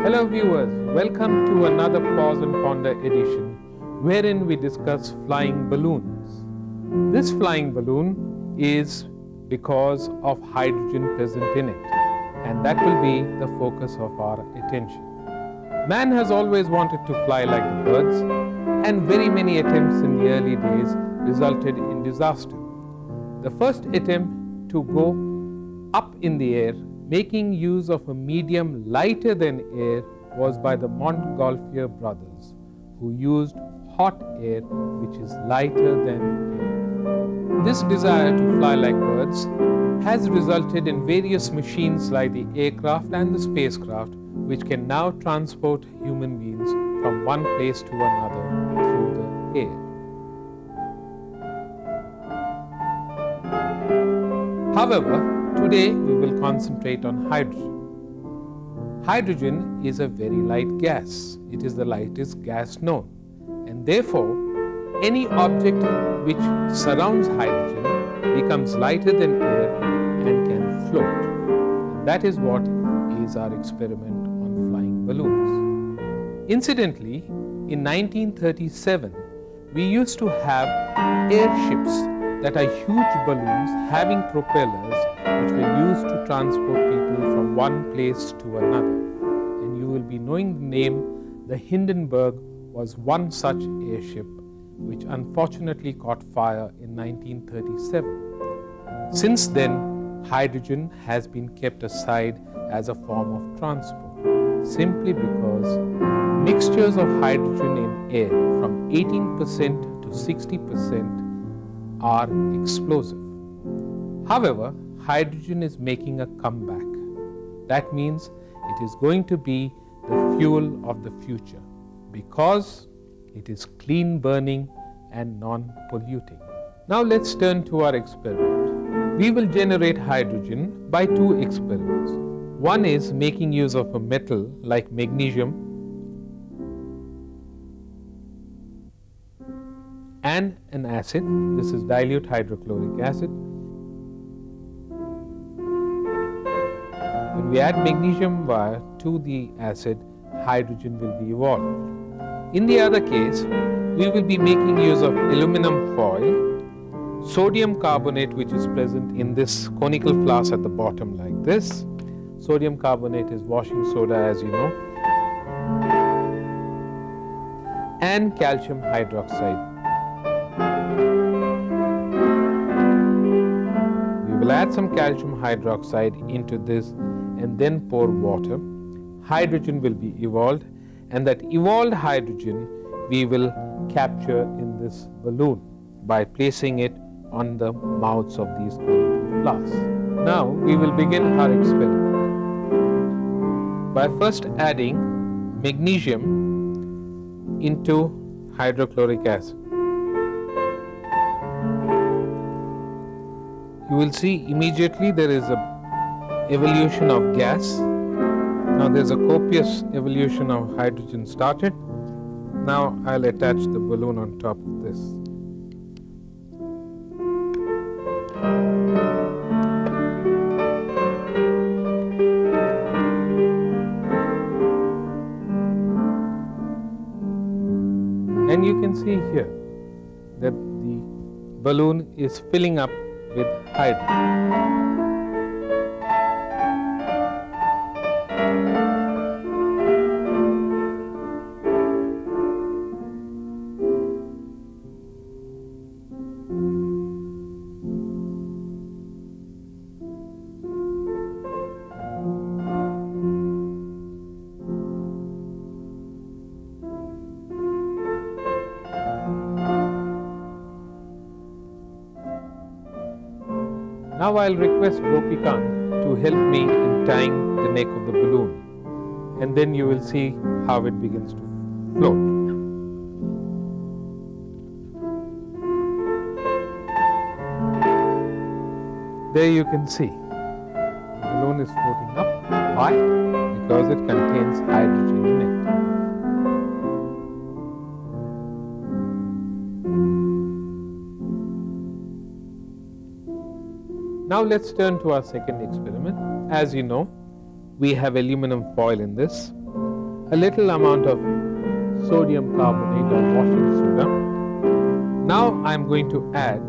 Hello viewers, welcome to another Pause and Ponder edition wherein we discuss flying balloons. This flying balloon is because of hydrogen present in it, and that will be the focus of our attention. Man has always wanted to fly like the birds, and very many attempts in the early days resulted in disaster. The first attempt to go up in the air making use of a medium lighter than air was by the Montgolfier brothers, who used hot air which is lighter than air. This desire to fly like birds has resulted in various machines like the aircraft and the spacecraft, which can now transport human beings from one place to another through the air. However, today we will concentrate on hydrogen. Hydrogen is a very light gas. It is the lightest gas known, and therefore any object which surrounds hydrogen becomes lighter than air and can float. And that is what is our experiment on flying balloons. Incidentally, in 1937 we used to have airships that are huge balloons having propellers which were used to transport people from one place to another. And you will be knowing the name. The Hindenburg was one such airship which unfortunately caught fire in 1937. Since then, hydrogen has been kept aside as a form of transport, simply because mixtures of hydrogen in air from 18% to 60% are explosive. However, hydrogen is making a comeback. That means it is going to be the fuel of the future because it is clean burning and non-polluting. Now let's turn to our experiment. We will generate hydrogen by two experiments. One is making use of a metal like magnesium and an acid. This is dilute hydrochloric acid. When we add magnesium wire to the acid, hydrogen will be evolved. In the other case, we will be making use of aluminum foil, sodium carbonate which is present in this conical flask at the bottom like this. Sodium carbonate is washing soda, as you know, and calcium hydroxide. We will add some calcium hydroxide into this and then pour water. Hydrogen will be evolved, and that evolved hydrogen we will capture in this balloon by placing it on the mouths of these conical flasks. Now we will begin our experiment by first adding magnesium into hydrochloric acid. You will see immediately there is a evolution of gas. Now there is a copious evolution of hydrogen started. Now I'll attach the balloon on top of this. And you can see here that the balloon is filling up with hydrogen. Now I'll request Gopikant to help me in tying the neck of the balloon, and then you will see how it begins to float. there you can see the balloon is floating up. Why? Because it contains hydrogen in it. Now let's turn to our second experiment. As you know, we have aluminum foil in this, a little amount of sodium carbonate or washing soda. Now I am going to add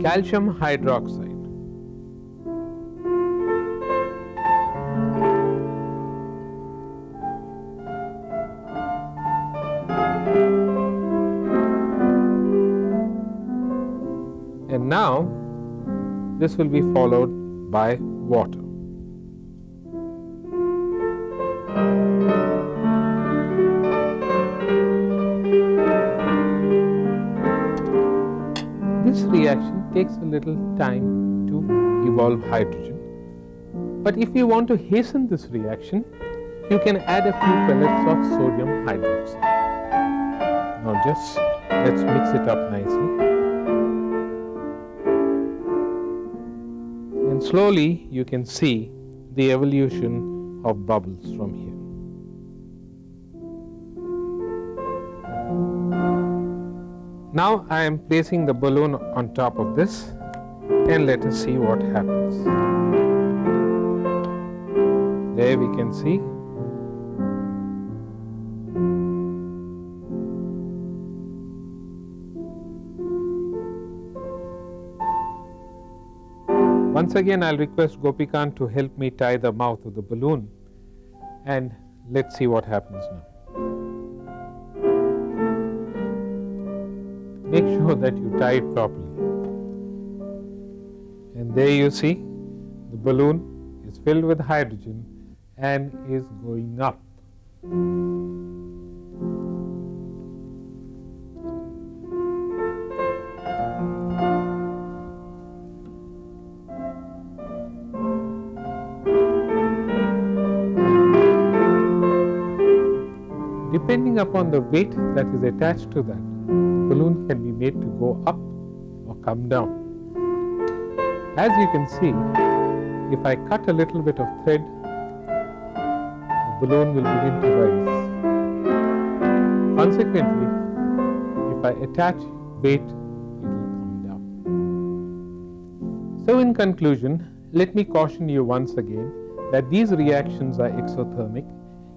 calcium hydroxide. And now this will be followed by water. This reaction takes a little time to evolve hydrogen. But if you want to hasten this reaction, you can add a few pellets of sodium hydroxide. Now just let's mix it up nicely. And slowly you can see the evolution of bubbles from here. Now I am placing the balloon on top of this, and let us see what happens. There we can see once again I'll request Gopikan to help me tie the mouth of the balloon, and let's see what happens now. Make sure that you tie it properly. And there you see the balloon is filled with hydrogen and is going up. Depending upon the weight that is attached to that, the balloon can be made to go up or come down. As you can see, if I cut a little bit of thread, the balloon will begin to rise. Consequently, if I attach weight, it will come down. So in conclusion, let me caution you once again that these reactions are exothermic,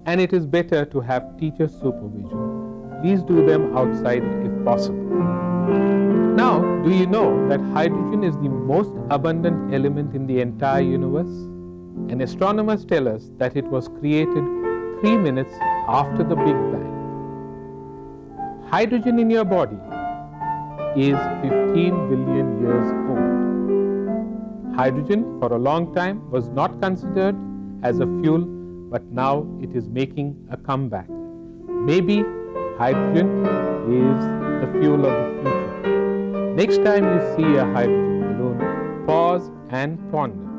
and it is better to have teacher supervision. Please do them outside if possible. Now, do you know that hydrogen is the most abundant element in the entire universe? And astronomers tell us that it was created 3 minutes after the Big Bang. Hydrogen in your body is 15 billion years old. Hydrogen for a long time was not considered as a fuel, but now it is making a comeback. Maybe hydrogen is the fuel of the future. Next time you see a hydrogen balloon, pause and ponder.